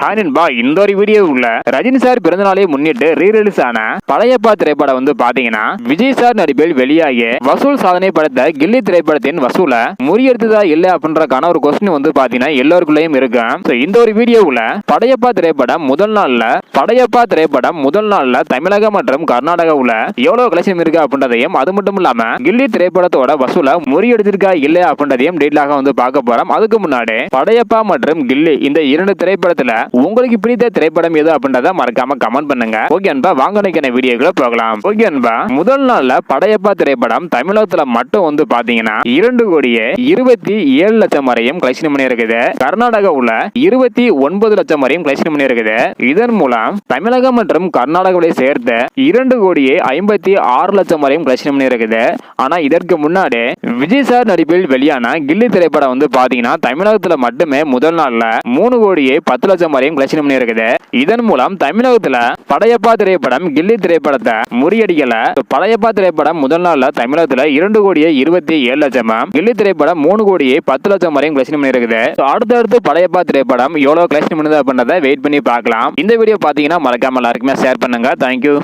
Hi நண்பா, இந்த ஒரு வீடியோவுல ரஜினி சார் பிறந்தநாளை முன்னிட்டு ரீரிலீஸ் ஆன படையப்பா திரைப்படம் வந்து பாத்தீங்கன்னா விஜய் சார் நடிப்பில் வெளியாகி வசூல் சாதனை படைத்த கில்லி திரைப்படத்தின் வசூல முறியெடுத்ததா இல்ல அப்படின்றக்கான ஒரு கொஸ்டின் வந்து பாத்தீங்கன்னா எல்லாருக்குள்ளயும் இருக்கு. இந்த ஒரு வீடியோவுல படையப்பா திரைப்படம் முதல் நாள்ல தமிழகம் மற்றும் கர்நாடகாவுல எவ்வளவு கலெக்ஷன் இருக்கு அப்படின்றதையும், அது மட்டும் இல்லாம கில்லி திரைப்படத்தோட வசூல முறியெடுத்திருக்கா இல்ல அப்படின்றதையும் டீட்டெயிலாக வந்து பார்க்க போறோம். அதுக்கு முன்னாடி படையப்பா மற்றும் கில்லி இந்த இரண்டு திரைப்படத்துல உங்களுக்கு பிடித்த திரைப்படம் எது அப்படின்றத மறக்காம கமெண்ட் பண்ணுங்க. ஓகே அன்பா, வாங்க நினைக்கிற வீடியோக்குள்ள போகலாம். ஓகே அன்பா, முதல் நாள்ல படையப்பா திரைப்படம் தமிழகத்துல மட்டும் வந்து பாத்தீங்கன்னா 2,27,00,000 வரையும் கலெக்ஷன் பண்ணி இருக்குது. கர்நாடகாவுல 29,00,000 வரையும் கலெக்ஷன் பண்ணி இருக்குது. இதன் மூலம் தமிழகம் மற்றும் கர்நாடகாவை சேர்த்து 2,56,00,000 வரையும் கலெக்ஷன் பண்ணி இருக்குது. ஆனா இதற்கு முன்னாடி விஜய் சார் நடிப்பில் வெளியான கில்லி திரைப்படம் வந்து பாத்தீங்கன்னா தமிழகத்துல மட்டுமே முதல் நாள்ல 3,10,00,000 வரையும் கலெக்ஷன் பண்ணி இருக்குது. இதன் மூலம் தமிழகத்துல படையப்பா திரைப்படம் கில்லி திரைப்படத்தை முறியடிக்கல. படையப்பா திரைப்படம் முதல் நாள்ல தமிழகத்துல 2,27,00,000, கில்லி திரைப்படம் 3,10,00,000 வரையும் கலெக்ஷன் பண்ணி இருக்குது. அடுத்தடுத்து படையப்பா திரைப்படம் எவ்வளவு கலெக்ஷன் பண்ணுது அப்படின்றத வெயிட் பண்ணி பார்க்கலாம். இந்த வீடியோ பாத்தீங்கன்னா மறக்காம எல்லாருக்குமே ஷேர் பண்ணுங்க. தேங்க்யூ.